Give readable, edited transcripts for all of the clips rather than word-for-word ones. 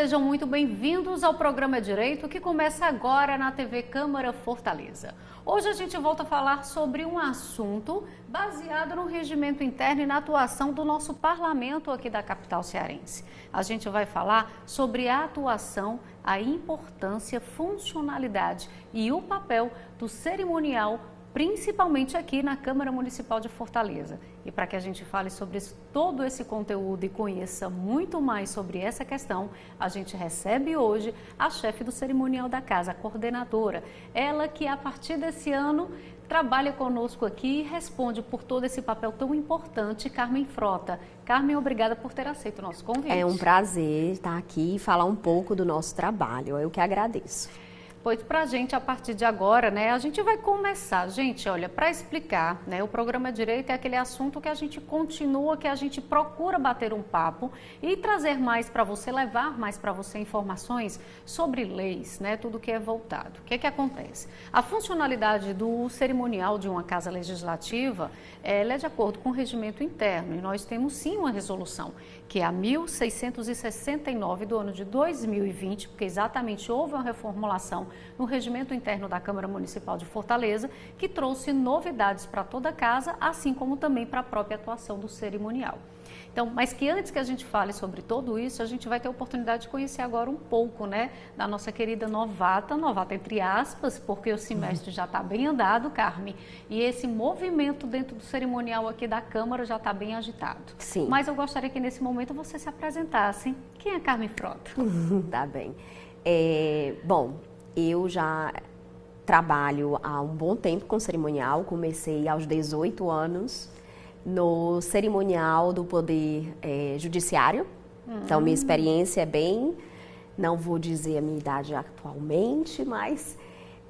sejam muito bem-vindos ao programa Direito, que começa agora na TV Câmara Fortaleza. Hoje a gente volta a falar sobre um assunto baseado no regimento interno e na atuação do nosso parlamento aqui da capital cearense. A gente vai falar sobre a atuação, a importância, funcionalidade e o papel do cerimonial, principalmente aqui na Câmara Municipal de Fortaleza. E para que a gente fale sobre todo esse conteúdo e conheça muito mais sobre essa questão, a gente recebe hoje a chefe do cerimonial da casa, a coordenadora. Ela que a partir desse ano trabalha conosco aqui e responde por todo esse papel tão importante, Carmen Frota. Carmen, obrigada por ter aceito o nosso convite. É um prazer estar aqui e falar um pouco do nosso trabalho, eu que agradeço. Pois para a gente, a partir de agora, né, a gente vai começar. Gente, olha, para explicar, né, o programa Direito é aquele assunto que a gente continua, que a gente procura bater um papo e trazer mais para você, levar mais para você informações sobre leis, né, tudo que é voltado. O que é que acontece? A funcionalidade do cerimonial de uma casa legislativa, ela é de acordo com o regimento interno e nós temos sim uma resolução, que é a 1669 do ano de 2020, porque exatamente houve uma reformulação no regimento interno da Câmara Municipal de Fortaleza, que trouxe novidades para toda a casa, assim como também para a própria atuação do cerimonial. Então, mas que antes que a gente fale sobre tudo isso, a gente vai ter a oportunidade de conhecer agora um pouco, né, da nossa querida novata entre aspas, porque o semestre já está bem andado, Carmen, e esse movimento dentro do cerimonial aqui da Câmara já está bem agitado. Sim. Mas eu gostaria que nesse momento você se apresentasse. Quem é Carmen Frota? Tá bem. Bom, eu já trabalho há um bom tempo com cerimonial, comecei aos 18 anos no cerimonial do Poder Judiciário. Então, minha experiência é bem, não vou dizer a minha idade atualmente, mas...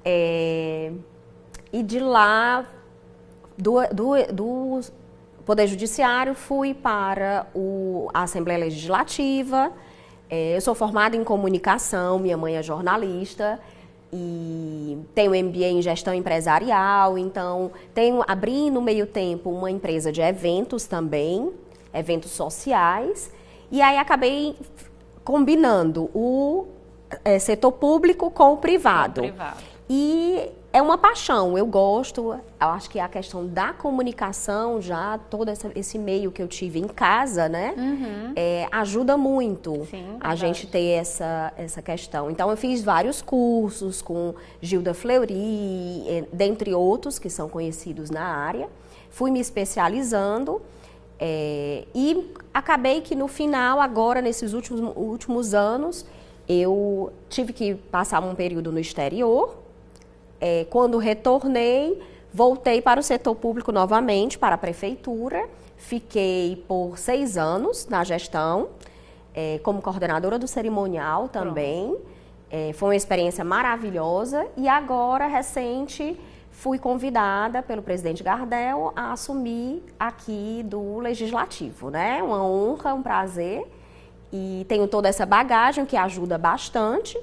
e de lá, do Poder Judiciário, fui para a Assembleia Legislativa. Eu sou formada em comunicação, minha mãe é jornalista e tenho MBA em gestão empresarial, então abri no meio tempo uma empresa de eventos também, eventos sociais, e aí acabei combinando o setor público com o privado. E é uma paixão, eu gosto, eu acho que a questão da comunicação, já todo esse meio que eu tive em casa, né, ajuda muito. Sim, a gente ter essa questão. Então, eu fiz vários cursos com Gilda Fleury, dentre outros que são conhecidos na área. Fui me especializando e acabei que no final, agora, nesses últimos anos, eu tive que passar um período no exterior. Quando retornei, voltei para o setor público novamente, para a prefeitura. Fiquei por 6 anos na gestão, como coordenadora do cerimonial também. Foi uma experiência maravilhosa e agora, recente, fui convidada pelo presidente Gardel a assumir aqui do Legislativo, né? Uma honra, um prazer e tenho toda essa bagagem que ajuda bastante.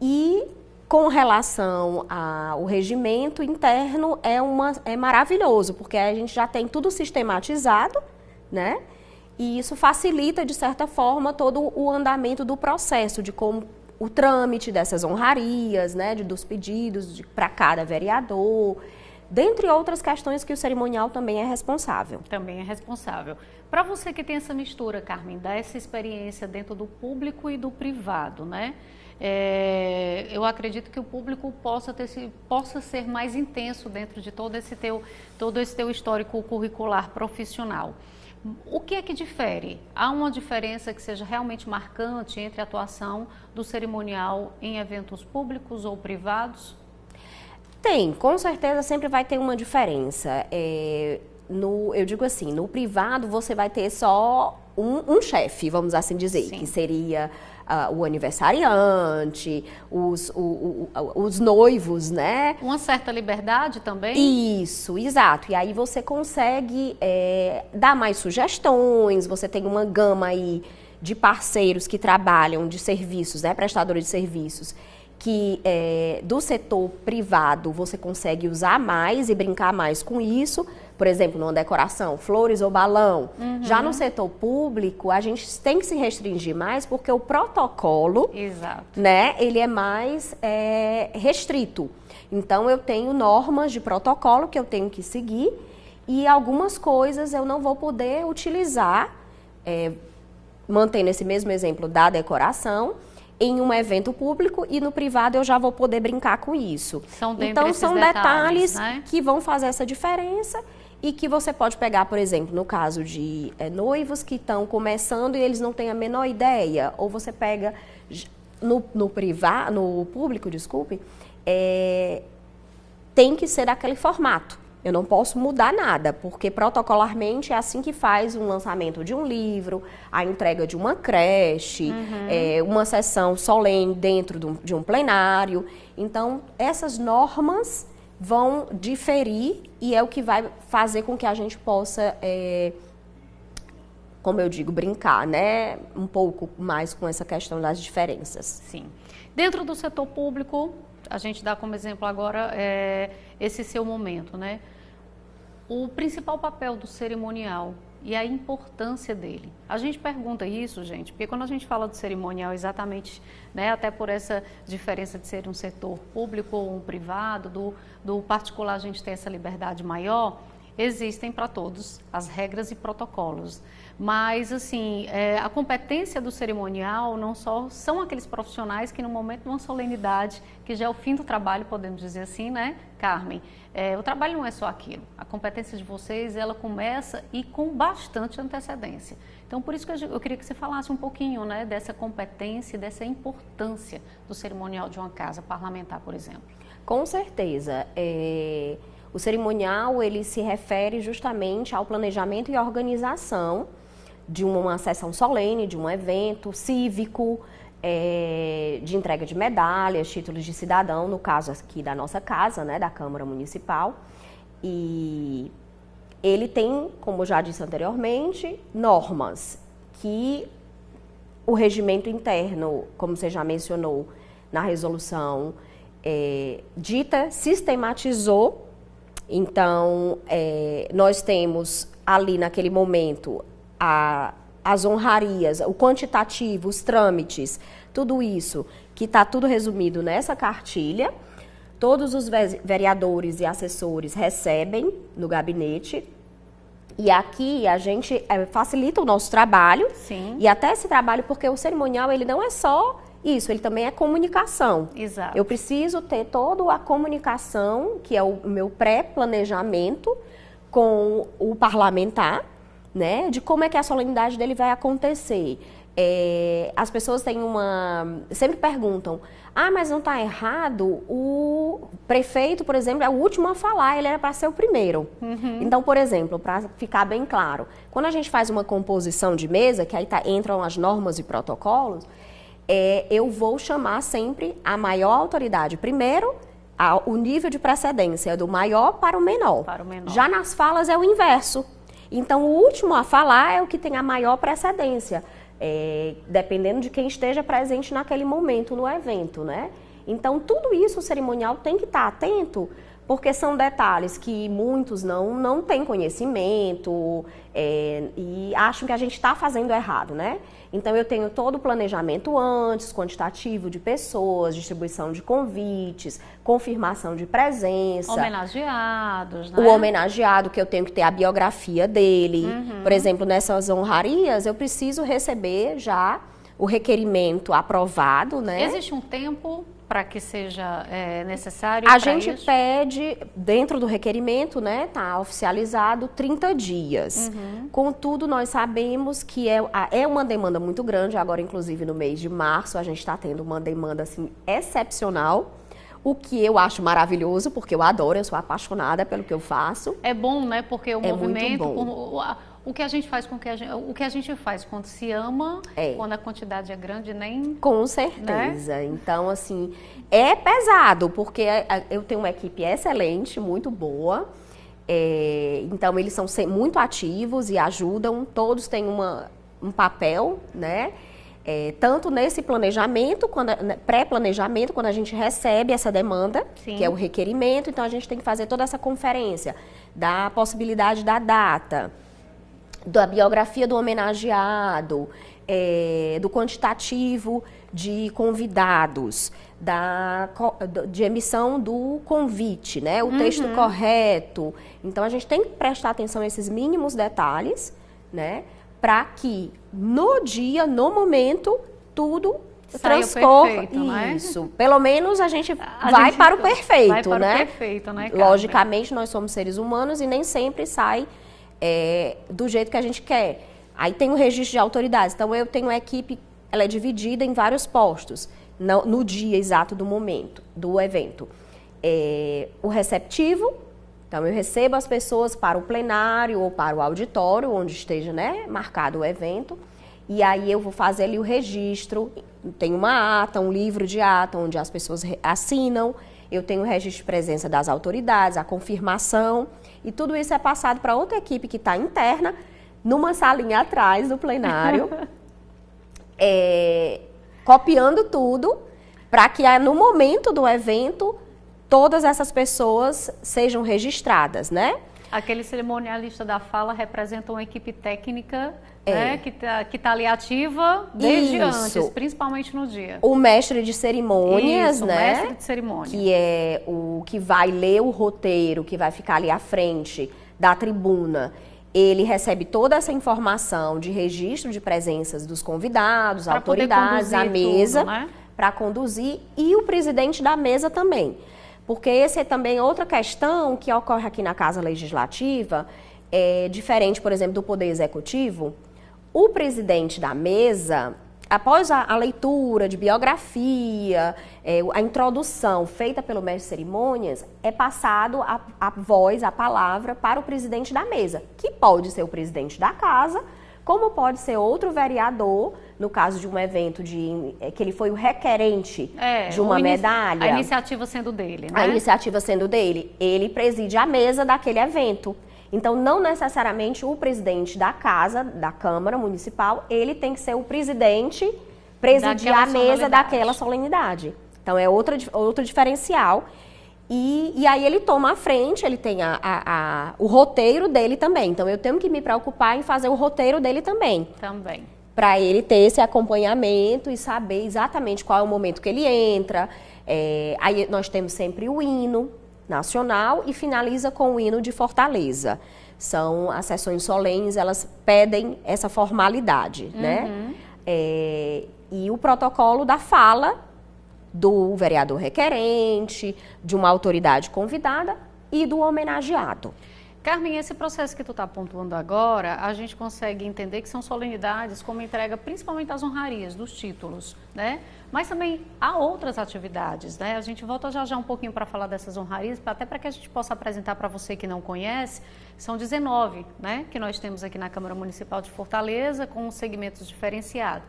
E com relação ao regimento interno, é maravilhoso, porque a gente já tem tudo sistematizado, né? E isso facilita, de certa forma, todo o andamento do processo, de como o trâmite dessas honrarias, né? Dos pedidos para cada vereador, dentre outras questões que o cerimonial também é responsável. Também é responsável. Para você que tem essa mistura, Carmen, dessa experiência dentro do público e do privado, né? Eu acredito que o público possa ser mais intenso dentro de todo esse teu histórico curricular profissional. O que é que difere? Há uma diferença que seja realmente marcante entre a atuação do cerimonial em eventos públicos ou privados? Tem, com certeza sempre vai ter uma diferença. Eu digo assim, no privado você vai ter só um chefe, vamos assim dizer, Sim. que seria o aniversariante, os noivos, né? Uma certa liberdade também? Isso, exato. E aí você consegue dar mais sugestões, você tem uma gama aí de parceiros que trabalham de serviços, né? Prestadores de serviços, que do setor privado você consegue usar mais e brincar mais com isso, por exemplo, numa decoração, flores ou balão. Já no setor público, a gente tem que se restringir mais porque o protocolo, né, ele é mais restrito. Então, eu tenho normas de protocolo que eu tenho que seguir e algumas coisas eu não vou poder utilizar, mantendo esse mesmo exemplo da decoração, em um evento público e no privado eu já vou poder brincar com isso. Então, são detalhes, né, que vão fazer essa diferença e que você pode pegar, por exemplo, no caso de noivos que estão começando e eles não têm a menor ideia, ou você pega no público, desculpe, tem que ser daquele formato. Eu não posso mudar nada, porque protocolarmente é assim que faz um lançamento de um livro, a entrega de uma creche, uma sessão solene dentro de um plenário. Então, essas normas vão diferir e é o que vai fazer com que a gente possa, como eu digo, brincar, né? Um pouco mais com essa questão das diferenças. Sim. Dentro do setor público, a gente dá como exemplo agora esse seu momento, né? O principal papel do cerimonial e a importância dele. A gente pergunta isso, gente, porque quando a gente fala do cerimonial exatamente, né, até por essa diferença de ser um setor público ou um privado, do particular a gente tem essa liberdade maior, existem para todos as regras e protocolos. Mas, assim, a competência do cerimonial não só são aqueles profissionais que no momento de uma solenidade, que já é o fim do trabalho, podemos dizer assim, né, Carmen? O trabalho não é só aquilo. A competência de vocês, ela começa e com bastante antecedência. Então, por isso que eu queria que você falasse um pouquinho, né, dessa competência e dessa importância do cerimonial de uma casa parlamentar, por exemplo. Com certeza. O cerimonial, ele se refere justamente ao planejamento e organização de uma sessão solene, de um evento cívico, de entrega de medalhas, títulos de cidadão, no caso aqui da nossa casa, né, da Câmara Municipal. E ele tem, como eu já disse anteriormente, normas que o regimento interno, como você já mencionou na resolução, sistematizou. Então, nós temos ali naquele momento as honrarias, o quantitativo, os trâmites, tudo isso que está tudo resumido nessa cartilha. Todos os vereadores e assessores recebem no gabinete e aqui a gente facilita o nosso trabalho. Sim. E até esse trabalho, porque o cerimonial ele não é só isso, ele também é comunicação. Exato. Eu preciso ter toda a comunicação, que é o meu pré-planejamento com o parlamentar, né, de como é que a solenidade dele vai acontecer. As pessoas sempre perguntam, mas não está errado, o prefeito, por exemplo, é o último a falar, ele era para ser o primeiro. Então, por exemplo, para ficar bem claro, quando a gente faz uma composição de mesa, que aí entram as normas e protocolos, eu vou chamar sempre a maior autoridade primeiro, o nível de precedência do maior para o menor. Já nas falas é o inverso. Então, o último a falar é o que tem a maior precedência, dependendo de quem esteja presente naquele momento no evento, né? Então, tudo isso o cerimonial tem que estar atento, porque são detalhes que muitos não têm conhecimento e acham que a gente está fazendo errado, né? Então, eu tenho todo o planejamento antes, quantitativo de pessoas, distribuição de convites, confirmação de presença. Homenageados, né? O homenageado, que eu tenho que ter a biografia dele. Por exemplo, nessas honrarias, eu preciso receber já o requerimento aprovado, né? Existe um tempo para que seja necessário? A gente pede, dentro do requerimento, né, tá oficializado 30 dias. Contudo, nós sabemos que é uma demanda muito grande. Agora, inclusive, no mês de março, a gente está tendo uma demanda assim, excepcional. O que eu acho maravilhoso, porque eu adoro, eu sou apaixonada pelo que eu faço. É bom, né? Porque o movimento, o que a gente faz o que a gente faz quando se ama, quando a quantidade é grande, nem... Com certeza. Né? Então, assim, é pesado, porque eu tenho uma equipe excelente, muito boa. Então, eles são muito ativos e ajudam. Todos têm um papel, né? Tanto nesse planejamento, pré-planejamento, quando a gente recebe essa demanda, Sim. que é o requerimento, então a gente tem que fazer toda essa conferência da possibilidade da data, da biografia do homenageado, do quantitativo de convidados, de emissão do convite, né? O texto correto. Então, a gente tem que prestar atenção a esses mínimos detalhes, né? Para que no dia, no momento, tudo transcorra. Perfeito, né? Isso. Pelo menos a gente vai para o perfeito, vai para né? o perfeito, né, Carmen? Logicamente, nós somos seres humanos e nem sempre sai do jeito que a gente quer. Aí tem o registro de autoridades. Então, eu tenho uma equipe, ela é dividida em vários postos, no dia exato do momento, do evento. O receptivo, então eu recebo as pessoas para o plenário ou para o auditório, onde esteja, né, marcado o evento, e aí eu vou fazer ali o registro, tem uma ata, um livro de ata, onde as pessoas assinam, eu tenho o registro de presença das autoridades, a confirmação, e tudo isso é passado para outra equipe que está interna, numa salinha atrás do plenário, copiando tudo, para que no momento do evento, todas essas pessoas sejam registradas, né? Aquele cerimonialista da fala representa uma equipe técnica, né, que tá ali ativa desde antes, principalmente no dia. O mestre de cerimônias, Isso, né? O mestre de cerimônia. Que é o que vai ler o roteiro, que vai ficar ali à frente da tribuna. Ele recebe toda essa informação de registro de presenças dos convidados, pra autoridades, a mesa, né? Para conduzir, e o presidente da mesa também. Porque esse é também outra questão que ocorre aqui na Casa Legislativa, diferente, por exemplo, do Poder Executivo. O presidente da mesa, após a leitura de biografia, a introdução feita pelo mestre de cerimônias, é passado a voz, a palavra para o presidente da mesa, que pode ser o presidente da casa, como pode ser outro vereador, no caso de um evento que ele foi o requerente de uma medalha. A iniciativa sendo dele, né? A iniciativa sendo dele. Ele preside a mesa daquele evento. Então, não necessariamente o presidente da casa, da Câmara Municipal, ele tem que ser o presidente, presidir a mesa daquela solenidade. Então, é outro diferencial. E aí ele toma a frente, ele tem o roteiro dele também. Então, eu tenho que me preocupar em fazer o roteiro dele também. Também. Para ele ter esse acompanhamento e saber exatamente qual é o momento que ele entra. Aí nós temos sempre o hino nacional e finaliza com o hino de Fortaleza. São as sessões solenes, elas pedem essa formalidade, né? E o protocolo da fala do vereador requerente, de uma autoridade convidada e do homenageado. Carmen, esse processo que tu está pontuando agora, a gente consegue entender que são solenidades como entrega principalmente das honrarias, dos títulos, né? Mas também há outras atividades, né? A gente volta já um pouquinho para falar dessas honrarias, até para que a gente possa apresentar para você que não conhece. São 19, né? Que nós temos aqui na Câmara Municipal de Fortaleza, com segmentos diferenciados.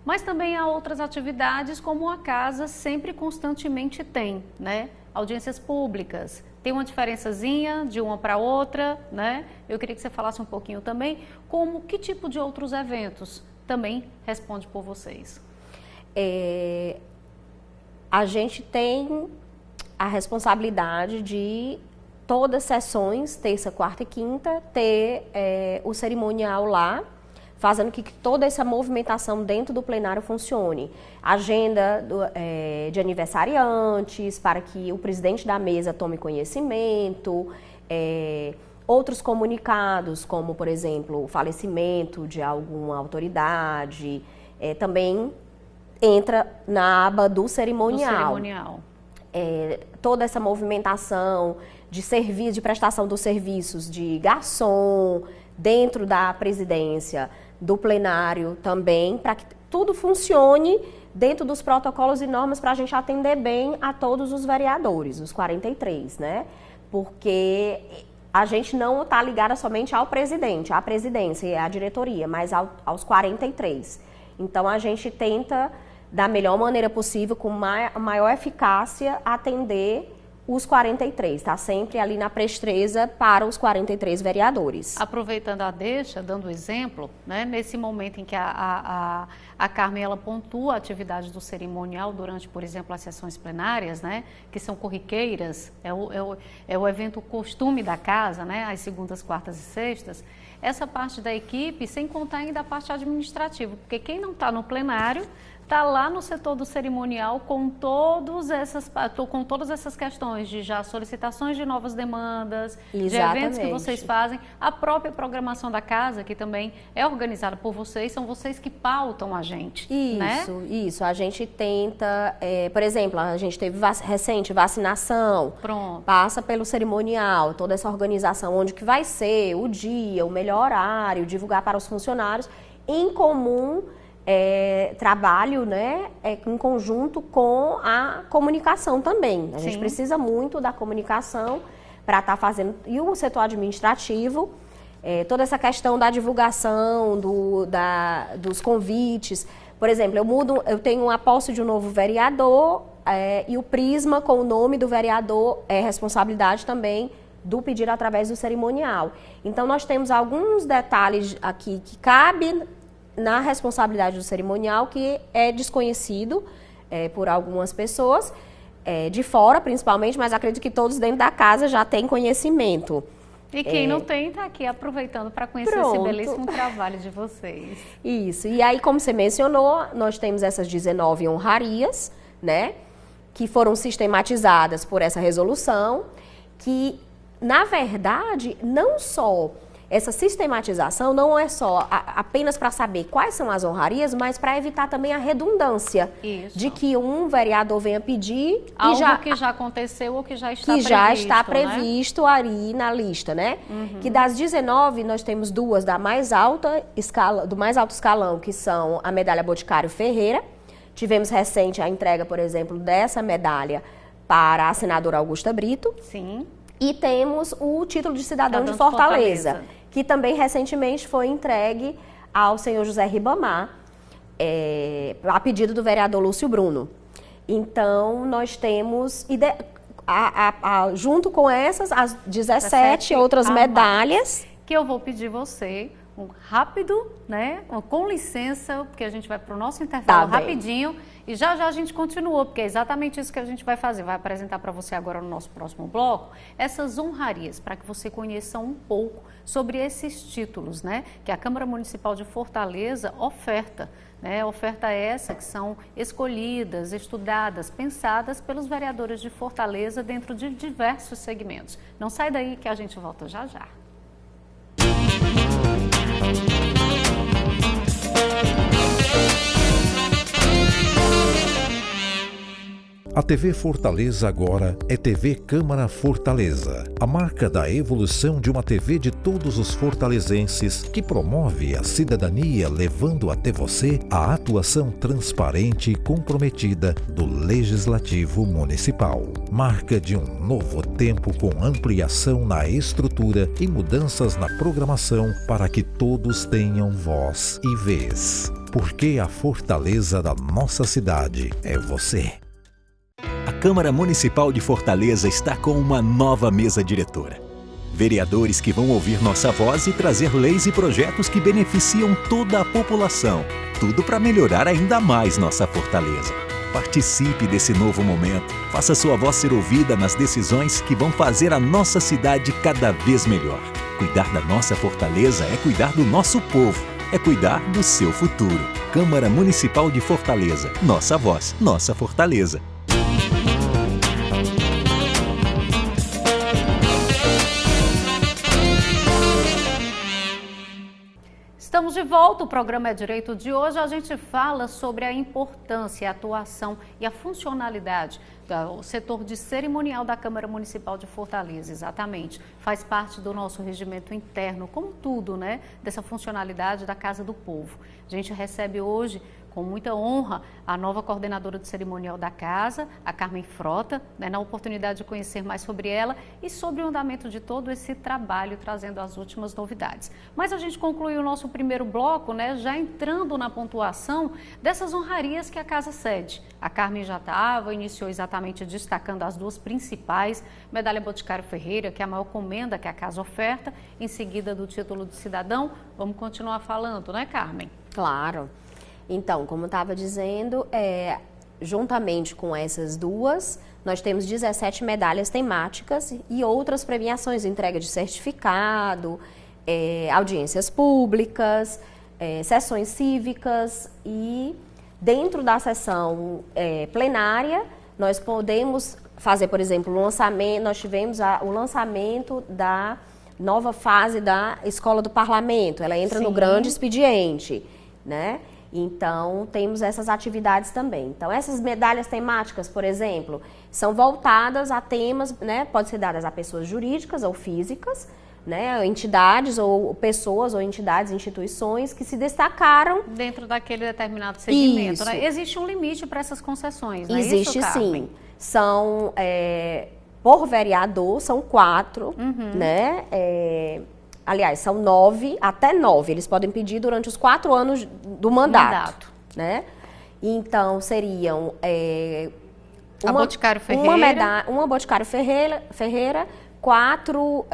Mas também há outras atividades, como a casa sempre constantemente tem, né? Audiências públicas. Tem uma diferençazinha de uma para outra, né? Eu queria que você falasse um pouquinho também que tipo de outros eventos também responde por vocês. A gente tem a responsabilidade de todas as sessões, terça, quarta e quinta, ter o cerimonial lá, fazendo que toda essa movimentação dentro do plenário funcione. Agenda de aniversariantes, para que o presidente da mesa tome conhecimento, outros comunicados, como, por exemplo, o falecimento de alguma autoridade, também entra na aba do cerimonial. Toda essa movimentação de prestação dos serviços de garçom, dentro da presidência, do plenário também, para que tudo funcione dentro dos protocolos e normas para a gente atender bem a todos os vereadores, os 43, né? Porque a gente não está ligada somente ao presidente, à presidência e à diretoria, mas aos 43. Então, a gente tenta, da melhor maneira possível, com maior eficácia, atender os 43, está sempre ali na presteza para os 43 vereadores. Aproveitando a deixa, dando exemplo, né, nesse momento em que a Carmen ela pontua a atividade do cerimonial durante, por exemplo, as sessões plenárias, né, que são corriqueiras, é o evento costume da casa, né, às segundas, quartas e sextas, essa parte da equipe, sem contar ainda a parte administrativa, porque quem não está no plenário está lá no setor do cerimonial com todas essas questões de já solicitações de novas demandas, Exatamente. de eventos que vocês fazem, a própria programação da casa, que também é organizada por vocês, são vocês que pautam a gente. Isso. A gente tenta, por exemplo, a gente teve recente vacinação, Pronto. Passa pelo cerimonial, toda essa organização, onde que vai ser, o dia, o melhor horário, divulgar para os funcionários, em comum, trabalho, né, em conjunto com a comunicação também. A gente precisa muito da comunicação para estar fazendo, e o setor administrativo, toda essa questão da divulgação, dos convites. Por exemplo, eu tenho a posse de um novo vereador e o prisma com o nome do vereador é responsabilidade também do pedido através do cerimonial. Então, nós temos alguns detalhes aqui que cabem na responsabilidade do cerimonial, que é desconhecido por algumas pessoas, de fora principalmente, mas acredito que todos dentro da casa já têm conhecimento. E quem não tem, está aqui aproveitando para conhecer esse belíssimo trabalho de vocês. Isso. E aí, como você mencionou, nós temos essas 19 honrarias, né, que foram sistematizadas por essa resolução, que, na verdade, não só essa sistematização não é só apenas para saber quais são as honrarias, mas para evitar também a redundância. Isso. De que um vereador venha pedir algo que já aconteceu ou que já está previsto. Que já está previsto, né, ali na lista, né? Uhum. Que das 19, nós temos duas do mais alto escalão, que são a medalha Boticário Ferreira. Tivemos recente a entrega, por exemplo, dessa medalha para a senadora Augusta Brito. Sim. E temos o título de cidadão de Fortaleza, que também recentemente foi entregue ao senhor José Ribamar, a pedido do vereador Lúcio Bruno. Então, nós temos, junto com essas, as 17 outras medalhas. Que eu vou pedir você um rápido, né, com licença, porque a gente vai para o nosso intervalo rapidinho. E já a gente continua, porque é exatamente isso que a gente vai fazer. Vai apresentar para você agora no nosso próximo bloco essas honrarias, para que você conheça um pouco sobre esses títulos, né, que a Câmara Municipal de Fortaleza oferta. Né, oferta essa que são escolhidas, estudadas, pensadas pelos vereadores de Fortaleza dentro de diversos segmentos. Não sai daí que a gente volta já já. A TV Fortaleza agora é TV Câmara Fortaleza, a marca da evolução de uma TV de todos os fortalezenses que promove a cidadania, levando até você a atuação transparente e comprometida do Legislativo Municipal. Marca de um novo tempo com ampliação na estrutura e mudanças na programação para que todos tenham voz e vez. Porque a fortaleza da nossa cidade é você. A Câmara Municipal de Fortaleza está com uma nova mesa diretora. Vereadores que vão ouvir nossa voz e trazer leis e projetos que beneficiam toda a população. Tudo para melhorar ainda mais nossa Fortaleza. Participe desse novo momento. Faça sua voz ser ouvida nas decisões que vão fazer a nossa cidade cada vez melhor. Cuidar da nossa Fortaleza é cuidar do nosso povo. É cuidar do seu futuro. Câmara Municipal de Fortaleza. Nossa voz, nossa Fortaleza. Estamos de volta, o programa É Direito de hoje. A gente fala sobre a importância, a atuação e a funcionalidade do setor de cerimonial da Câmara Municipal de Fortaleza, exatamente. Faz parte do nosso regimento interno, como tudo, né? Dessa funcionalidade da Casa do Povo. A gente recebe hoje com muita honra a nova coordenadora do cerimonial da casa, a Carmen Frota, né, na oportunidade de conhecer mais sobre ela e sobre o andamento de todo esse trabalho, trazendo as últimas novidades. Mas a gente concluiu o nosso primeiro bloco, né, já entrando na pontuação dessas honrarias que a casa cede. A Carmen já iniciou exatamente destacando as duas principais, Medalha Boticário Ferreira, que é a maior comenda que a casa oferta, em seguida do título de cidadão. Vamos continuar falando, né, Carmen? Claro. Então, como eu estava dizendo, juntamente com essas duas, nós temos 17 medalhas temáticas e outras premiações, entrega de certificado, audiências públicas, sessões cívicas e dentro da sessão plenária, nós podemos fazer, por exemplo, o lançamento, nós tivemos o lançamento da nova fase da Escola do Parlamento, ela entra no grande expediente, né? Então, temos essas atividades também. Então, essas medalhas temáticas, por exemplo, são voltadas a temas, né? Pode ser dadas a pessoas jurídicas ou físicas, né? Entidades ou pessoas ou entidades, instituições que se destacaram dentro daquele determinado segmento. Né? Existe um limite para essas concessões, não é isso, Carmen? Sim. São, por vereador, são 4, né? Aliás, são 9, até 9. Eles podem pedir durante os 4 anos do mandato. Né? Então, seriam a Boticário Ferreira. Uma Boticário Ferreira, 4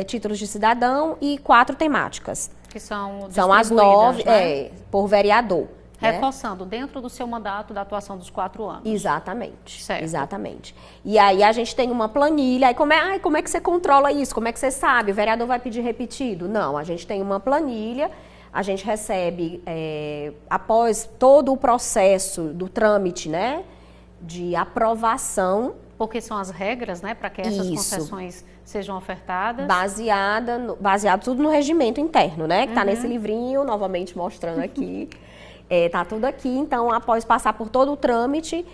títulos de cidadão e 4 temáticas. Que são as 9, né? por vereador. Reforçando, dentro do seu mandato da atuação dos 4 anos. Exatamente. Certo. Exatamente. E aí a gente tem uma planilha. Aí como é que você controla isso? Como é que você sabe? O vereador vai pedir repetido? Não, a gente tem uma planilha, a gente recebe, após todo o processo do trâmite, né, de aprovação. Porque são as regras, né, para que essas concessões sejam ofertadas. Baseado tudo no regimento interno, né, que está nesse livrinho, novamente mostrando aqui. Tá tudo aqui, então, após passar por todo o trâmite,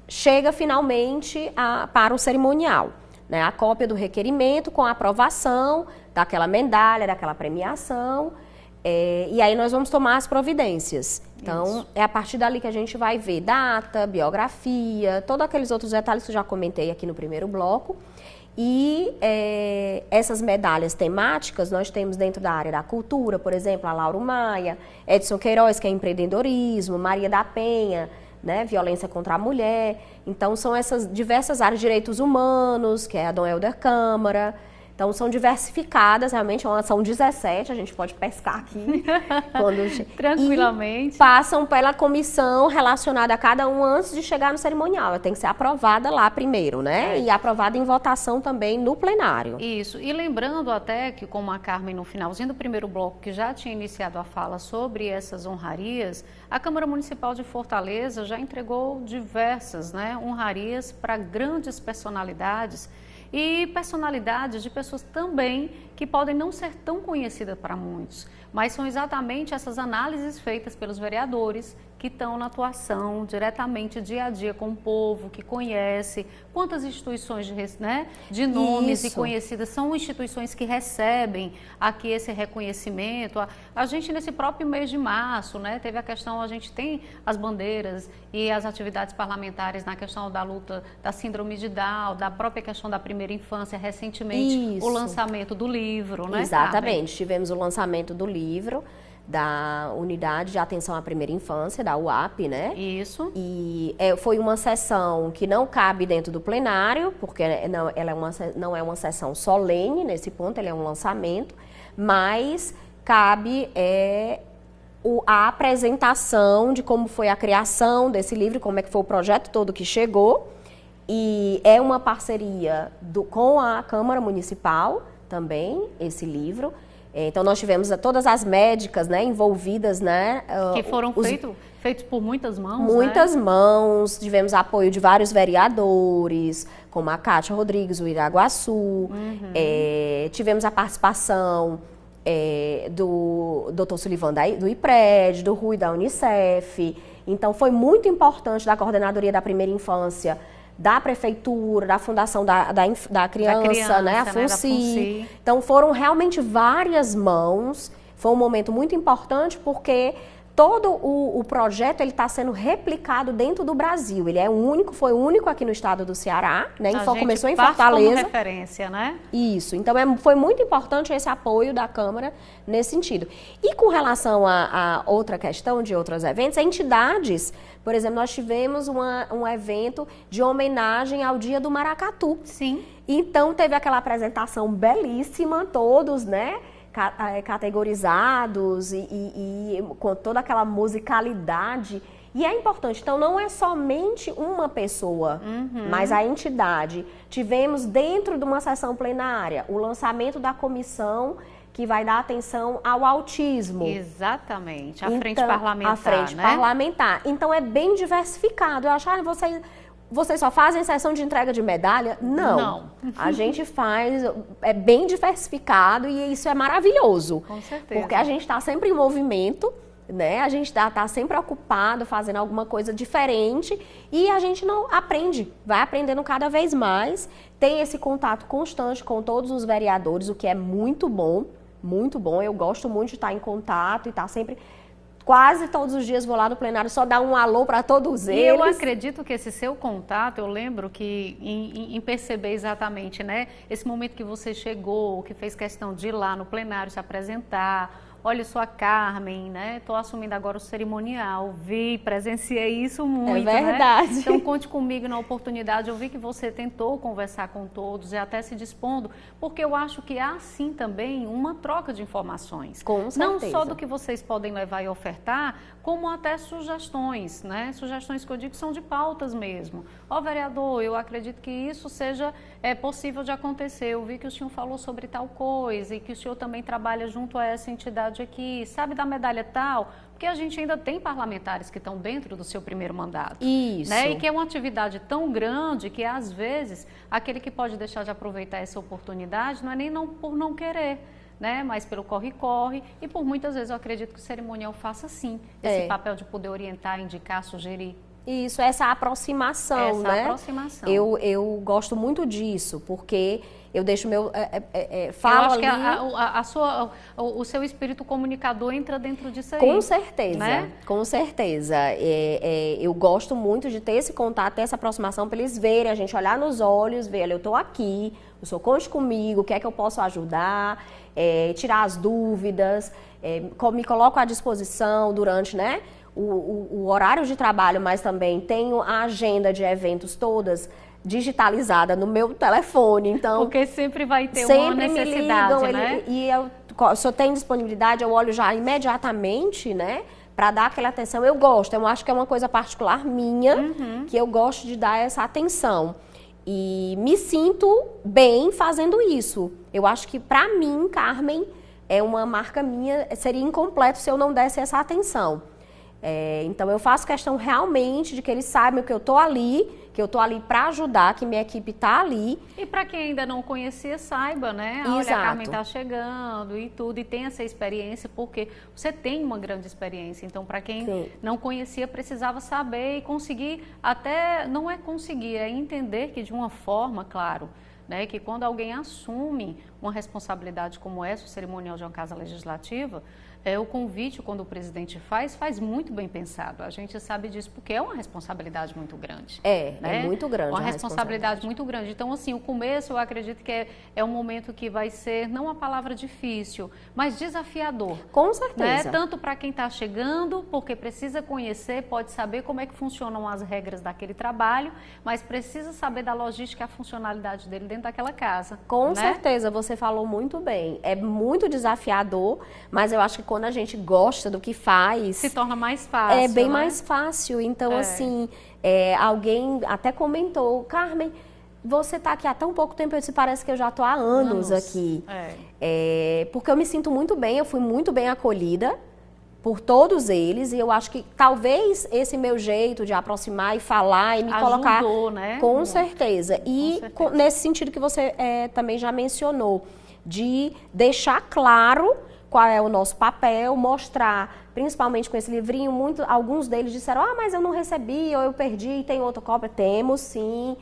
chega finalmente para o cerimonial, né? A cópia do requerimento com a aprovação daquela medalha, daquela premiação, e aí nós vamos tomar as providências. Então, é a partir dali que a gente vai ver data, biografia, todos aqueles outros detalhes que eu já comentei aqui no primeiro bloco. E essas medalhas temáticas nós temos dentro da área da cultura, por exemplo, a Lauro Maia, Edson Queiroz, que é empreendedorismo, Maria da Penha, né, violência contra a mulher. Então, são essas diversas áreas, direitos humanos, que é a Dom Helder Câmara. Então, são diversificadas, realmente, são 17, a gente pode pescar aqui. Tranquilamente. E passam pela comissão relacionada a cada um antes de chegar no cerimonial. Ela tem que ser aprovada lá primeiro, né? E aprovada em votação também no plenário. Isso. E lembrando até que, como a Carmen, no finalzinho do primeiro bloco, que já tinha iniciado a fala sobre essas honrarias, a Câmara Municipal de Fortaleza já entregou diversas, né, honrarias para grandes personalidades e personalidades de pessoas também que podem não ser tão conhecidas para muitos, mas são exatamente essas análises feitas pelos vereadores que estão na atuação diretamente dia a dia com o povo, que conhece quantas instituições de nomes e conhecidas são instituições que recebem aqui esse reconhecimento. A gente nesse próprio mês de março, né, teve a questão, a gente tem as bandeiras e as atividades parlamentares na questão da luta da síndrome de Down, da própria questão da primeira infância, recentemente o lançamento do livro, né? Exatamente, tivemos o lançamento do livro da Unidade de Atenção à Primeira Infância, da UAP, né? Isso. E foi uma sessão que não cabe dentro do plenário, porque não é uma sessão solene nesse ponto, ele é um lançamento, mas cabe a apresentação de como foi a criação desse livro, como é que foi o projeto todo que chegou, e é uma parceria com a Câmara Municipal também, esse livro. Então, nós tivemos todas as médicas, né, envolvidas, né? Que foram feitos por muitas mãos, Muitas mãos, tivemos apoio de vários vereadores, como a Cátia Rodrigues, do Iraguaçu, tivemos a participação do Dr. Sullivan do IPRED, do Rui da Unicef. Então, foi muito importante da Coordenadoria da Primeira Infância, da Prefeitura, da Fundação da Criança, né, a FUNCI. Então, foram realmente várias mãos. Foi um momento muito importante porque todo o projeto ele está sendo replicado dentro do Brasil. Ele é único, foi único aqui no estado do Ceará, né? Começou em Fortaleza. Como referência, né? Isso. Então foi muito importante esse apoio da Câmara nesse sentido. E com relação a outra questão de outros eventos, entidades, por exemplo, nós tivemos um evento de homenagem ao Dia do Maracatu. Sim. Então teve aquela apresentação belíssima, todos, né? Categorizados e com toda aquela musicalidade. E é importante, então não é somente uma pessoa, mas a entidade. Tivemos dentro de uma sessão plenária o lançamento da comissão que vai dar atenção ao autismo. Exatamente, a frente parlamentar, a frente né? parlamentar. Então é bem diversificado. Eu acho que vocês só fazem sessão de entrega de medalha? Não. A gente faz, é bem diversificado e isso é maravilhoso. Com certeza. Porque a gente está sempre em movimento, né? A gente tá sempre ocupado, fazendo alguma coisa diferente e a gente não aprende, vai aprendendo cada vez mais. Tem esse contato constante com todos os vereadores, o que é muito bom, muito bom. Eu gosto muito de estar em contato e estar sempre... Quase todos os dias vou lá no plenário só dar um alô para todos eles. E eu acredito que esse seu contato, eu lembro que em perceber exatamente, né, esse momento que você chegou, que fez questão de ir lá no plenário se apresentar. Olha, eu sou a Carmen, né? Estou assumindo agora o cerimonial. Presenciei isso muito, é verdade. Né? Então, conte comigo na oportunidade. Eu vi que você tentou conversar com todos e até se dispondo, porque eu acho que há, sim, também uma troca de informações. Com certeza. Não só do que vocês podem levar e ofertar, como até sugestões, né? Sugestões que eu digo são de pautas mesmo. Ó, vereador, eu acredito que isso seja possível de acontecer. Eu vi que o senhor falou sobre tal coisa e que o senhor também trabalha junto a essa entidade aqui, sabe da medalha tal? Porque a gente ainda tem parlamentares que estão dentro do seu primeiro mandato. Isso. Né? E que é uma atividade tão grande que, às vezes, aquele que pode deixar de aproveitar essa oportunidade não é nem por não querer, né? Mas pelo corre-corre e por muitas vezes eu acredito que o cerimonial faça sim esse papel de poder orientar, indicar, sugerir. Isso, essa aproximação, né? Aproximação. Eu gosto muito disso, porque eu deixo meu... falo eu acho ali... que o seu espírito comunicador entra dentro disso aí. Com certeza, né? Com certeza. Eu gosto muito de ter esse contato, ter essa aproximação para eles verem, a gente olhar nos olhos, ver, olha, eu estou aqui, o senhor conte comigo, o que é que eu posso ajudar, tirar as dúvidas, me coloco à disposição durante, né? O horário de trabalho, mas também tenho a agenda de eventos todas digitalizada no meu telefone, então... Porque sempre vai ter sempre uma necessidade, me ligam, né? Se eu tenho disponibilidade, eu olho já imediatamente, né? Para dar aquela atenção. Eu gosto, eu acho que é uma coisa particular minha, que eu gosto de dar essa atenção. E me sinto bem fazendo isso. Eu acho que, para mim, Carmen, é uma marca minha, seria incompleto se eu não desse essa atenção. Então eu faço questão realmente de que eles saibam que eu estou ali para ajudar, que minha equipe está ali. E para quem ainda não conhecia, saiba, né? Exato. Olha, a Carmen está chegando e tudo, e tem essa experiência, porque você tem uma grande experiência. Então, para quem não conhecia, precisava saber e conseguir, até não é conseguir, é entender que de uma forma, claro, né, que quando alguém assume uma responsabilidade como essa, o cerimonial de uma casa legislativa, o convite, quando o presidente faz muito bem pensado. A gente sabe disso porque é uma responsabilidade muito grande. É né? muito grande. Uma responsabilidade muito grande. Então, assim, o começo eu acredito que é um momento que vai ser, não a palavra difícil, mas desafiador. Com certeza. Né? Tanto para quem está chegando, porque precisa conhecer, pode saber como é que funcionam as regras daquele trabalho, mas precisa saber da logística e a funcionalidade dele dentro daquela casa. Com né? certeza, você falou muito bem. É muito desafiador, mas eu acho que quando a gente gosta do que faz... Se torna mais fácil, É bem né? mais fácil. Então, assim, alguém até comentou, Carmen, você está aqui há tão pouco tempo, eu disse, parece que eu já estou há anos aqui. Porque eu me sinto muito bem, eu fui muito bem acolhida por todos eles, e eu acho que talvez esse meu jeito de aproximar e falar e me ajudou, colocar... né? Com certeza. E com certeza. Nesse sentido que você também já mencionou, de deixar claro qual é o nosso papel, mostrar, principalmente com esse livrinho, alguns deles disseram, mas eu não recebi, ou eu perdi, tem outra cópia. Temos sim,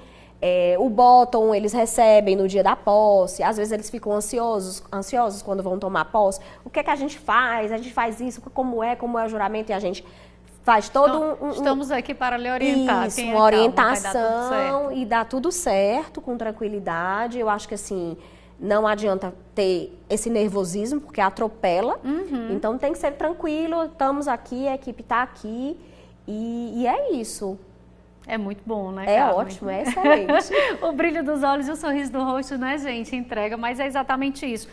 O bottom eles recebem no dia da posse, às vezes eles ficam ansiosos quando vão tomar posse. O que é que a gente faz? A gente faz isso, como é o juramento, e a gente faz todo Estamos aqui para lhe orientar. Isso, uma orientação e dá tudo certo, com tranquilidade. Eu acho que assim, não adianta ter esse nervosismo, porque atropela. Então tem que ser tranquilo, estamos aqui, a equipe está aqui e é isso. É muito bom, né, É Carmen? ótimo, é excelente. O brilho dos olhos e o sorriso do rosto, né, gente? Entrega, mas é exatamente isso.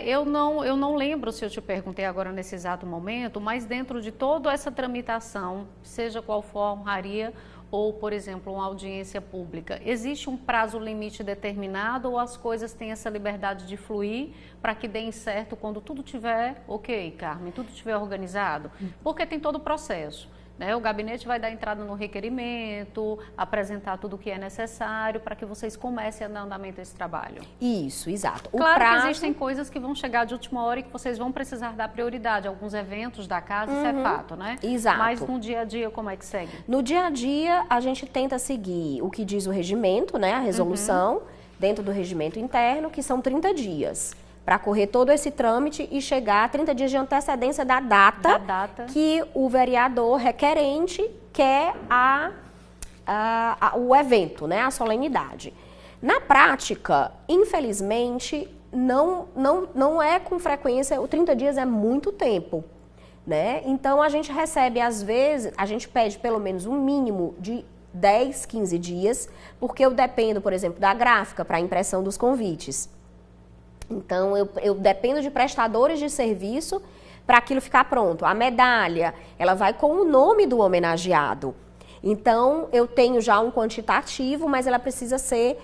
Eu não lembro se eu te perguntei agora nesse exato momento, mas dentro de toda essa tramitação, seja qual for a honraria ou, por exemplo, uma audiência pública, existe um prazo limite determinado ou as coisas têm essa liberdade de fluir para que deem certo quando tudo estiver ok, Carmen, tudo estiver organizado? Porque tem todo o processo. O gabinete vai dar entrada no requerimento, apresentar tudo o que é necessário para que vocês comecem a dar andamento a esse trabalho. Isso, exato. Claro que existem coisas que vão chegar de última hora e que vocês vão precisar dar prioridade. Alguns eventos da casa, isso é fato, né? Exato. Mas no dia a dia, como é que segue? No dia a dia, a gente tenta seguir o que diz o regimento, né? A resolução, dentro do regimento interno, que são 30 dias. Para correr todo esse trâmite e chegar a 30 dias de antecedência da data que o vereador requerente quer o evento, né, a solenidade. Na prática, infelizmente, não é com frequência, o 30 dias é muito tempo, né? Então, a gente recebe, às vezes, a gente pede pelo menos um mínimo de 10, 15 dias, porque eu dependo, por exemplo, da gráfica para a impressão dos convites. Então, eu dependo de prestadores de serviço para aquilo ficar pronto. A medalha, ela vai com o nome do homenageado. Então, eu tenho já um quantitativo, mas ela precisa ser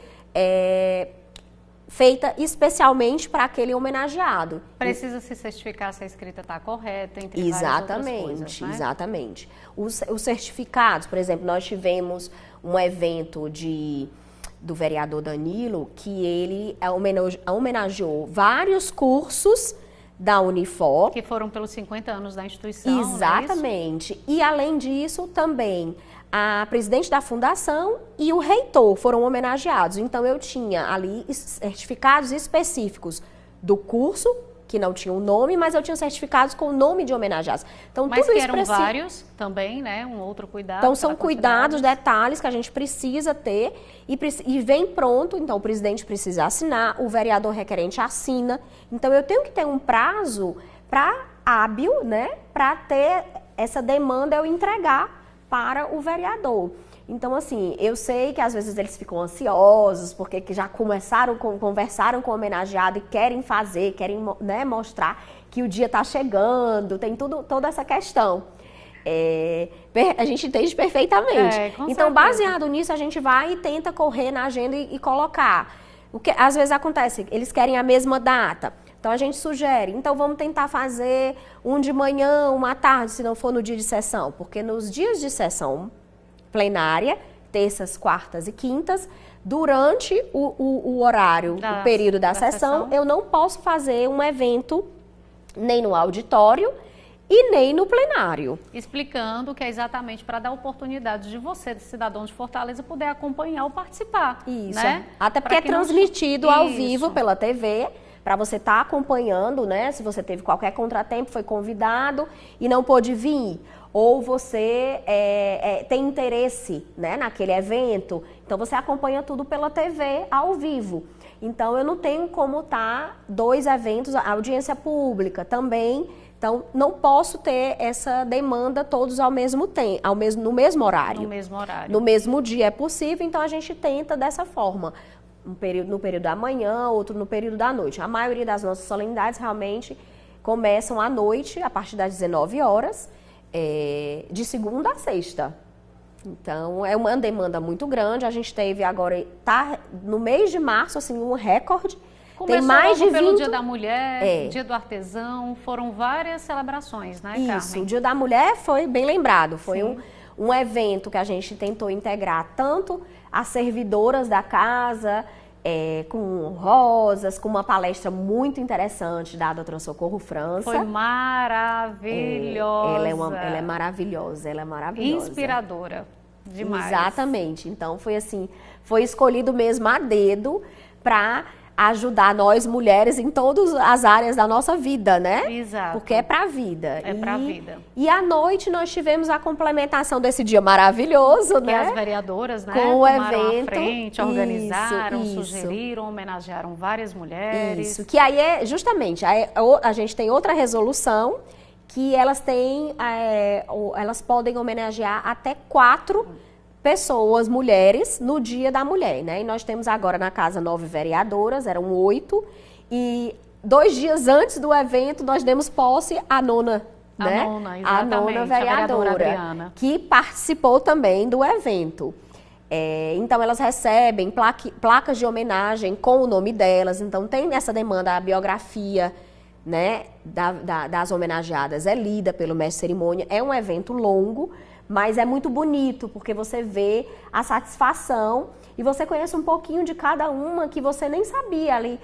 feita especialmente para aquele homenageado. Precisa se certificar se a escrita está correta, entre exatamente, várias outras coisas, né? Exatamente. Os certificados, por exemplo, nós tivemos um evento do vereador Danilo, que ele homenageou vários cursos da Unifor. Que foram pelos 50 anos da instituição, exatamente. E, além disso, também a presidente da fundação e o reitor foram homenageados. Então, eu tinha ali certificados específicos do curso, que não tinha o nome, mas eu tinha certificados com o nome de homenageados. Então, mas tudo que isso eram vários também, né? Um outro cuidado. Então, são cuidados, detalhes que a gente precisa ter e vem pronto. Então, o presidente precisa assinar, o vereador requerente assina. Então, eu tenho que ter um prazo hábil, né? Para ter essa demanda eu entregar para o vereador. Então, assim, eu sei que às vezes eles ficam ansiosos, porque que já conversaram com o homenageado e querem fazer, querem, né, mostrar que o dia está chegando, tem toda essa questão. A gente entende perfeitamente. Então, baseado nisso, a gente vai e tenta correr na agenda e colocar. O que às vezes acontece, eles querem a mesma data. Então, a gente sugere, então vamos tentar fazer um de manhã, uma à tarde, se não for no dia de sessão. Porque nos dias de sessão plenária, terças, quartas e quintas, durante o horário, o período da sessão, eu não posso fazer um evento nem no auditório e nem no plenário. Explicando que é exatamente para dar oportunidade de você, cidadão de Fortaleza, poder acompanhar ou participar. Isso, né? Até porque é transmitido ao vivo pela TV, para você estar acompanhando, né? Se você teve qualquer contratempo, foi convidado e não pôde vir, ou você tem interesse, né, naquele evento, então você acompanha tudo pela TV ao vivo. Então, eu não tenho como estar 2 eventos, a audiência pública também, então não posso ter essa demanda todos ao mesmo tempo, no mesmo horário. No mesmo horário. No mesmo dia é possível, então a gente tenta dessa forma. Um período no período da manhã, outro no período da noite. A maioria das nossas solenidades realmente começam à noite, a partir das 19 horas, de segunda a sexta. Então, é uma demanda muito grande. A gente teve agora, no mês de março, assim, um recorde. Começou tem mais de 20... pelo Dia da Mulher, Dia do Artesão, foram várias celebrações, né, Carmen? Isso, o Dia da Mulher foi bem lembrado. Foi um evento que a gente tentou integrar tanto as servidoras da casa, com rosas, com uma palestra muito interessante da Doutora Socorro França. Foi maravilhosa. Ela é maravilhosa, ela é maravilhosa. Inspiradora. Demais. Exatamente. Então foi assim, foi escolhido mesmo a dedo para ajudar nós mulheres em todas as áreas da nossa vida, né? Exato. Porque é pra vida. É pra vida. E à noite nós tivemos a complementação desse dia maravilhoso, Que né? as vereadoras, né, Com o tomaram evento. à frente, organizaram, Isso. sugeriram, homenagearam várias mulheres. Isso, que aí é justamente, a gente tem outra resolução que elas têm, elas podem homenagear até 4 pessoas, mulheres, no Dia da Mulher, né? E nós temos agora na casa 9 vereadoras, eram 8, e 2 dias antes do evento nós demos posse à nona, né? A nona vereadora Adriana, que participou também do evento. Então elas recebem placas de homenagem com o nome delas, então tem nessa demanda a biografia, né, das homenageadas, é lida pelo mestre de cerimônia, é um evento longo, mas é muito bonito, porque você vê a satisfação e você conhece um pouquinho de cada uma que você nem sabia ali.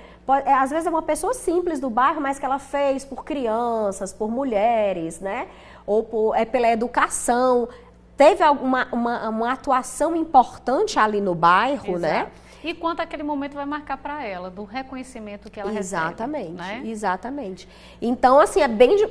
Às vezes é uma pessoa simples do bairro, mas que ela fez por crianças, por mulheres, né? Ou pela educação. Teve uma atuação importante ali no bairro, Exato. né? E quanto aquele momento vai marcar para ela, do reconhecimento que ela Exatamente, recebe. Né? Exatamente. Então, assim,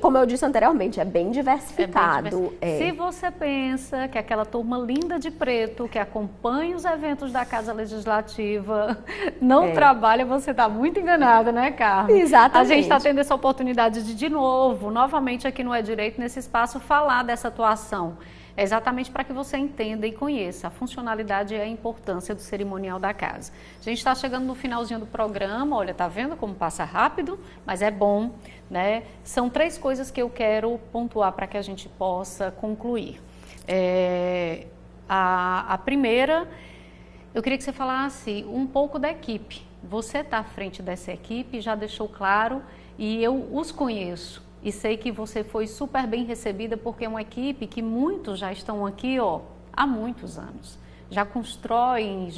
como eu disse anteriormente, é bem diversificado. Se você pensa que aquela turma linda de preto que acompanha os eventos da Casa Legislativa não trabalha, você está muito enganada, né, Carmen? Exatamente. A gente está tendo essa oportunidade de novo, novamente aqui no É Direito, nesse espaço, falar dessa atuação. É exatamente para que você entenda e conheça a funcionalidade e a importância do cerimonial da casa. A gente está chegando no finalzinho do programa, olha, tá vendo como passa rápido, mas é bom, né? São 3 coisas que eu quero pontuar para que a gente possa concluir. A primeira, eu queria que você falasse um pouco da equipe. Você está à frente dessa equipe, já deixou claro, e eu os conheço. E sei que você foi super bem recebida porque é uma equipe que muitos já estão aqui há muitos anos. Já constroem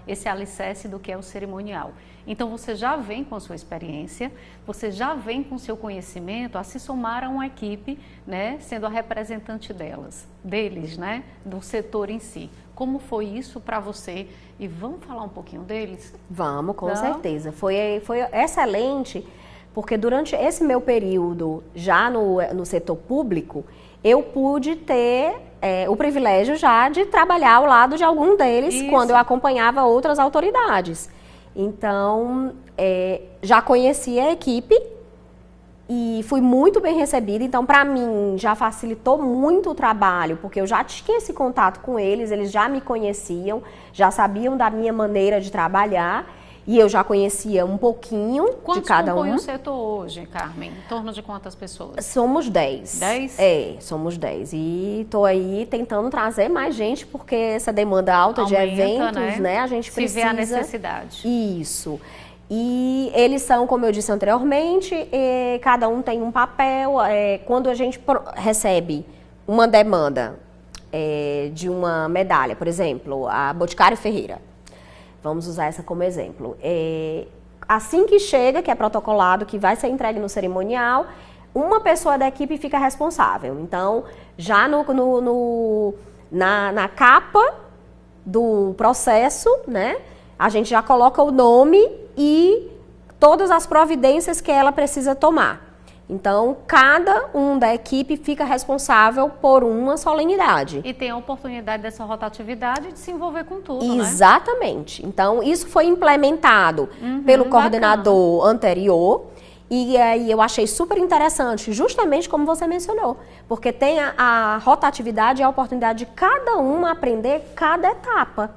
esse alicerce do que é o cerimonial. Então você já vem com a sua experiência, você já vem com o seu conhecimento a se somar a uma equipe, né, sendo a representante deles, né, do setor em si. Como foi isso para você? E vamos falar um pouquinho deles? Vamos, com certeza. Foi excelente. Porque durante esse meu período, já no setor público, eu pude ter o privilégio já de trabalhar ao lado de algum deles quando eu acompanhava outras autoridades. Então, já conheci a equipe e fui muito bem recebida. Então, para mim, já facilitou muito o trabalho, porque eu já tinha esse contato com eles já me conheciam, já sabiam da minha maneira de trabalhar. E eu já conhecia um pouquinho de cada um. Quantos compõem o setor hoje, Carmen? Em torno de quantas pessoas? Somos 10. 10? Somos 10. E estou aí tentando trazer mais gente, porque essa demanda alta aumenta, de eventos, né? A gente precisa... Se vê a necessidade. Isso. E eles são, como eu disse anteriormente, cada um tem um papel. Quando a gente recebe uma demanda de uma medalha, por exemplo, a Boticário Ferreira, vamos usar essa como exemplo. Assim que chega, que é protocolado, que vai ser entregue no cerimonial, uma pessoa da equipe fica responsável. Então, já na capa do processo, né, a gente já coloca o nome e todas as providências que ela precisa tomar. Então, cada um da equipe fica responsável por uma solenidade. E tem a oportunidade dessa rotatividade de se envolver com tudo, Exatamente. Né? Então, isso foi implementado pelo coordenador anterior. E aí eu achei super interessante, justamente como você mencionou. Porque tem a rotatividade e a oportunidade de cada um aprender cada etapa.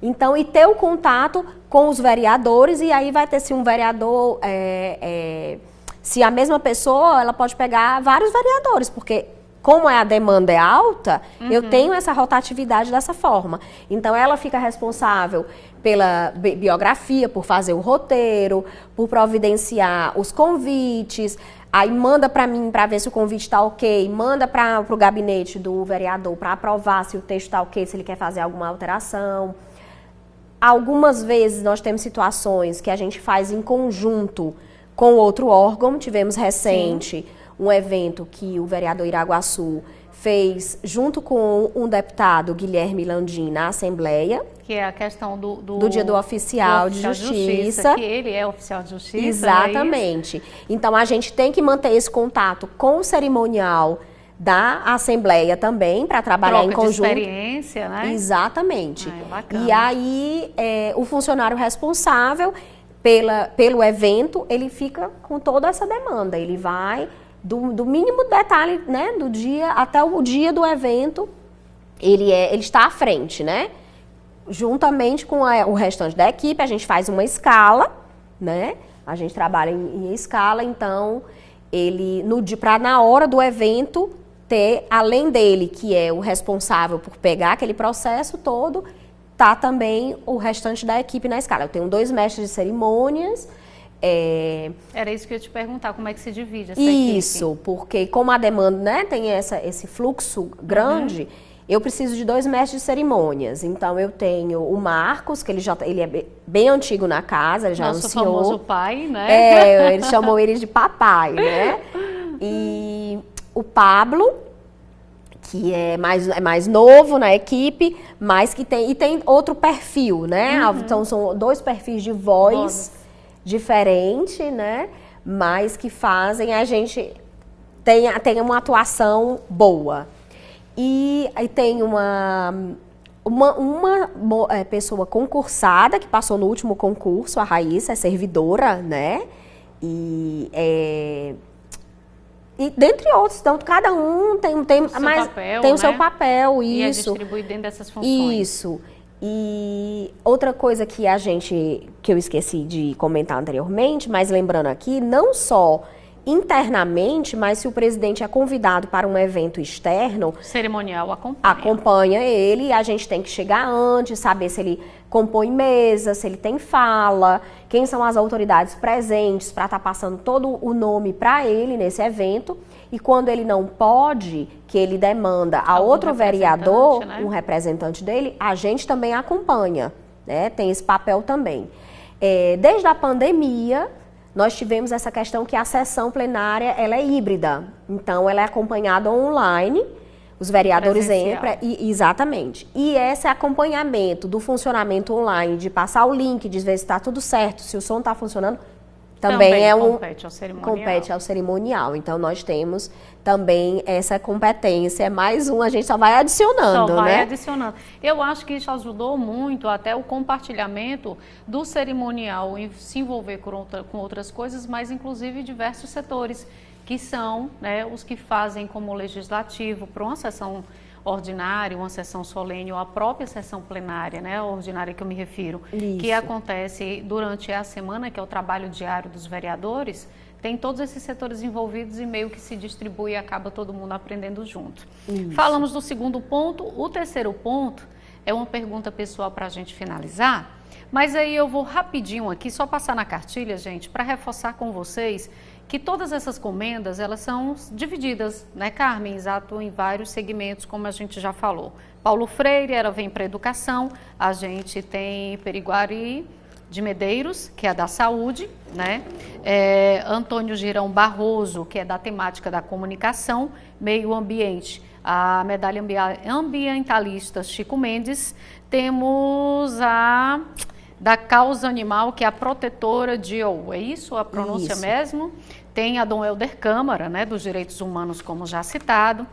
Então, e ter o contato com os vereadores, e aí vai ter se um vereador... Se a mesma pessoa, ela pode pegar vários vereadores, porque como a demanda é alta, eu tenho essa rotatividade dessa forma. Então, ela fica responsável pela biografia, por fazer o roteiro, por providenciar os convites, aí manda para mim para ver se o convite está ok, manda para o gabinete do vereador para aprovar se o texto está ok, se ele quer fazer alguma alteração. Algumas vezes nós temos situações que a gente faz em conjunto com outro órgão. Tivemos recente um evento que o vereador Iraguaçu fez junto com um deputado, Guilherme Landim, na Assembleia. Que é a questão do Dia do Oficial de Justiça. Que ele é oficial de justiça. Exatamente. Então, a gente tem que manter esse contato com o cerimonial da Assembleia também, para trabalhar em conjunto. De experiência, né? Exatamente. Bacana. E aí, o funcionário responsável pelo evento, ele fica com toda essa demanda. Ele vai do mínimo detalhe, né, do dia até o dia do evento, ele está à frente, né? Juntamente com o restante da equipe, a gente faz uma escala, né? A gente trabalha em escala, então ele na hora do evento ter, além dele, que é o responsável por pegar aquele processo todo, tá também o restante da equipe na escala. Eu tenho 2 mestres de cerimônias. Era isso que eu ia te perguntar, como é que se divide essa equipe? Isso, porque como a demanda, né, tem esse fluxo grande, eu preciso de 2 mestres de cerimônias. Então, eu tenho o Marcos, que ele é bem antigo na casa, ele já Nosso anunciou. famoso pai, né? Eles chamam ele de papai, né? E o Pablo, que é mais novo na equipe, mas que tem outro perfil, né? Então, são 2 perfis de voz diferente, né? Mas que fazem a gente tem uma atuação boa. E aí tem uma pessoa concursada que passou no último concurso, a Raíssa, é servidora, né? E dentre outros, então cada um tem o seu papel, isso. E é distribuído dentro dessas funções. Isso. E outra coisa que eu esqueci de comentar anteriormente, mas lembrando aqui, não só internamente, mas se o presidente é convidado para um evento externo, o cerimonial acompanha ele, a gente tem que chegar antes, saber se ele compõe mesa, se ele tem fala, quem são as autoridades presentes para estar passando todo o nome para ele nesse evento. E quando ele não pode, que ele demanda a outro vereador, né? Um representante dele, a gente também acompanha, né? Tem esse papel também. Desde a pandemia, nós tivemos essa questão que a sessão plenária ela é híbrida. Então, ela é acompanhada online, os vereadores entram. Exatamente. E esse acompanhamento do funcionamento online, de passar o link, de ver se está tudo certo, se o som está funcionando, também compete ao cerimonial. Então, nós temos também essa competência. Mais a gente só vai adicionando, adicionando. Eu acho que isso ajudou muito até o compartilhamento do cerimonial e se envolver com outras coisas, mas inclusive diversos setores, que são, né, os que fazem como legislativo para uma sessão ordinária, uma sessão solene ou a própria sessão plenária, né, a ordinária que eu me refiro, que acontece durante a semana, que é o trabalho diário dos vereadores, tem todos esses setores envolvidos e meio que se distribui e acaba todo mundo aprendendo junto. Isso. Falamos do segundo ponto. O terceiro ponto é uma pergunta pessoal para a gente finalizar, mas aí eu vou rapidinho aqui, só passar na cartilha, gente, para reforçar com vocês que todas essas comendas, elas são divididas, né, Carmen? Exato, em vários segmentos, como a gente já falou. Paulo Freire, ela vem para a educação, a gente tem Periguari de Medeiros, que é da saúde, né? Antônio Girão Barroso, que é da temática da comunicação, meio ambiente, a medalha ambientalista Chico Mendes, temos a da causa animal, que é a protetora Dio, é isso a pronúncia mesmo? Tem a Dom Helder Câmara, né, dos direitos humanos, como já citado.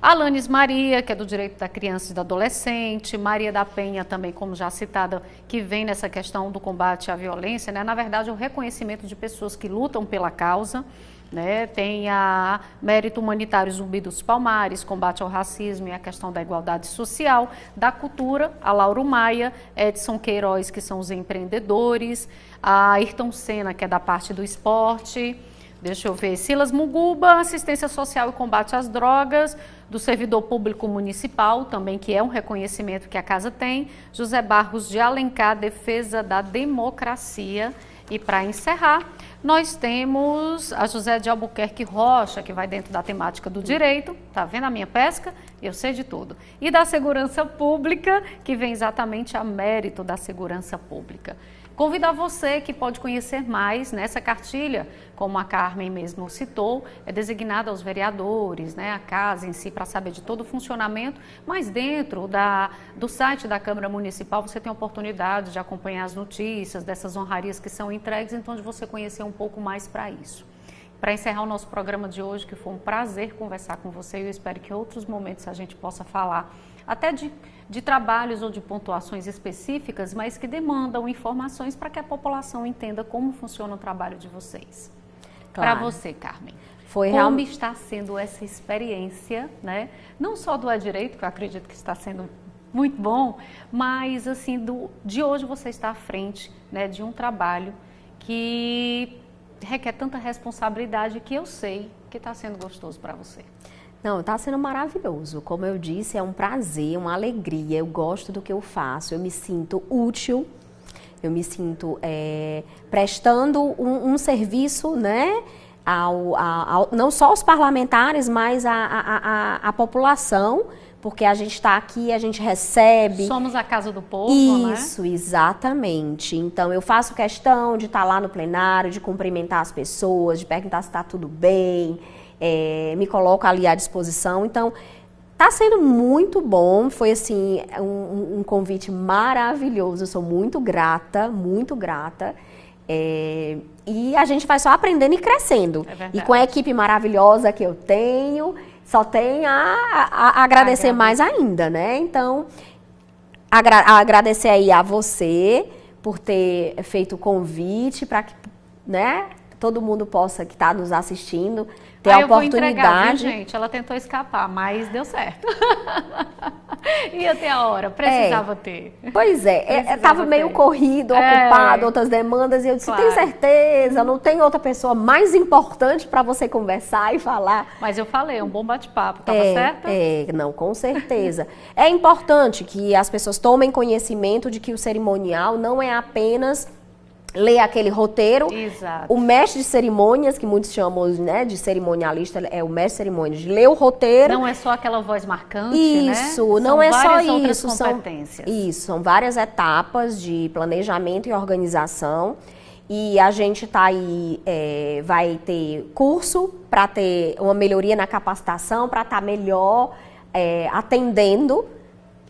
Alanis Maria, que é do direito da criança e do adolescente. Maria da Penha, também, como já citada, que vem nessa questão do combate à violência, né? Na verdade, o reconhecimento de pessoas que lutam pela causa, né? Tem a Mérito Humanitário Zumbi dos Palmares, combate ao racismo e a questão da igualdade social. Da cultura, a Lauro Maia, Edson Queiroz, que são os empreendedores, a Ayrton Senna, que é da parte do esporte. Deixa eu ver, Silas Muguba, assistência social e combate às drogas, do servidor público municipal, também, que é um reconhecimento que a casa tem. José Barros de Alencar, defesa da democracia. E para encerrar, nós temos a José de Albuquerque Rocha, que vai dentro da temática do direito, tá vendo a minha pesca? Eu sei de tudo. E da segurança pública, que vem exatamente a mérito da segurança pública. Convidar você que pode conhecer mais nessa cartilha, como a Carmen mesmo citou, é designada aos vereadores, né, a casa em si, para saber de todo o funcionamento, mas dentro do site da Câmara Municipal você tem a oportunidade de acompanhar as notícias dessas honrarias que são entregues, então de você conhecer um pouco mais para isso. Para encerrar o nosso programa de hoje, que foi um prazer conversar com você, eu espero que em outros momentos a gente possa falar até de trabalhos ou de pontuações específicas, mas que demandam informações para que a população entenda como funciona o trabalho de vocês. Claro. Para você, Carmen, como está sendo essa experiência, né? Não só do direito, que eu acredito que está sendo muito bom, mas assim, de hoje você está à frente, né, de um trabalho que requer tanta responsabilidade que eu sei que está sendo gostoso para você. Não, está sendo maravilhoso. Como eu disse, é um prazer, uma alegria. Eu gosto do que eu faço, eu me sinto útil, eu me sinto prestando um serviço, né, não só aos parlamentares, mas à população, porque a gente está aqui, a gente recebe. Somos a casa do povo, Isso, né? Exatamente. Então, eu faço questão de estar lá no plenário, de cumprimentar as pessoas, de perguntar se está tudo bem. Me coloco ali à disposição, então está sendo muito bom, foi assim um convite maravilhoso, eu sou muito grata, e a gente vai só aprendendo e crescendo, e com a equipe maravilhosa que eu tenho, só tem a agradecer mais ainda, né? Então, agradecer aí a você por ter feito o convite para que, né, todo mundo possa que está nos assistindo ter a oportunidade. Eu vou entregar, viu, gente? Ela tentou escapar, mas deu certo. Ia ter a hora, precisava ter. Pois estava meio corrido, ocupado, outras demandas, e eu disse, claro. Tem certeza, não tem outra pessoa mais importante para você conversar e falar. Mas eu falei, um bom bate-papo, estava certo? Não, com certeza. É importante que as pessoas tomem conhecimento de que o cerimonial não é apenas ler aquele roteiro. Exato. O mestre de cerimônias, que muitos chamam, né, de cerimonialista, é o mestre de cerimônias, de ler o roteiro. Não é só aquela voz marcante, isso, né? Não é só isso. São várias etapas de planejamento e organização. E a gente está aí, vai ter curso para ter uma melhoria na capacitação, para estar melhor atendendo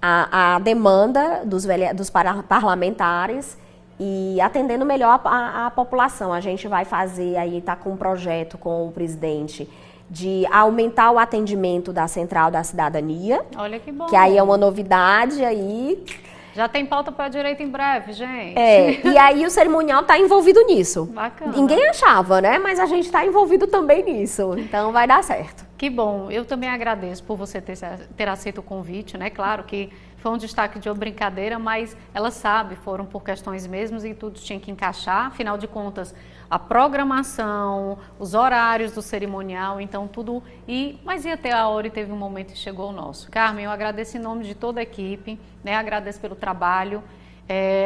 a demanda dos parlamentares e atendendo melhor a população. A gente vai fazer, aí está com um projeto com o presidente, de aumentar o atendimento da Central da Cidadania. Olha que bom. Que aí é uma novidade aí. Já tem pauta para direito em breve, gente. E aí o cerimonial está envolvido nisso. Bacana. Ninguém achava, né? Mas a gente está envolvido também nisso. Então vai dar certo. Que bom. Eu também agradeço por você ter aceito o convite, né? Claro que foi um destaque de uma brincadeira, mas ela sabe, foram por questões mesmas e tudo tinha que encaixar. Afinal de contas, a programação, os horários do cerimonial, então tudo. Mas ia ter a hora e teve um momento que chegou o nosso. Carmen, eu agradeço em nome de toda a equipe, né? Agradeço pelo trabalho.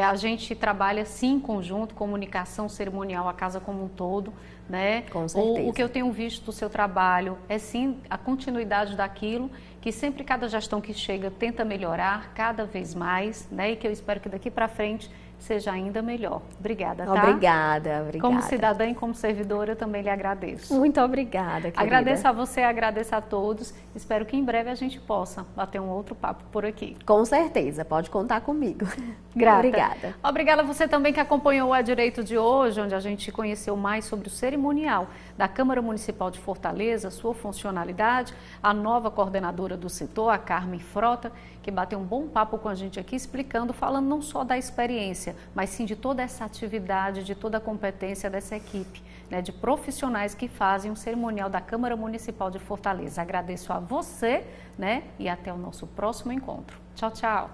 A gente trabalha sim em conjunto, comunicação cerimonial, a casa como um todo, né? Com certeza. O que eu tenho visto do seu trabalho é sim a continuidade daquilo que sempre cada gestão que chega tenta melhorar cada vez mais, né? E que eu espero que daqui para frente seja ainda melhor. Obrigada, tá? Obrigada. Como cidadã e como servidora, eu também lhe agradeço. Muito obrigada, querida. Agradeço a você, agradeço a todos. Espero que em breve a gente possa bater um outro papo por aqui. Com certeza, pode contar comigo. Grata. Obrigada. Obrigada a você também que acompanhou o Direito de hoje, onde a gente conheceu mais sobre o cerimonial da Câmara Municipal de Fortaleza, sua funcionalidade, a nova coordenadora do setor, a Carmen Frota, que bateu um bom papo com a gente aqui, explicando, falando não só da experiência, mas sim de toda essa atividade, de toda a competência dessa equipe, né, de profissionais que fazem o cerimonial da Câmara Municipal de Fortaleza. Agradeço a você, né, e até o nosso próximo encontro. Tchau, tchau.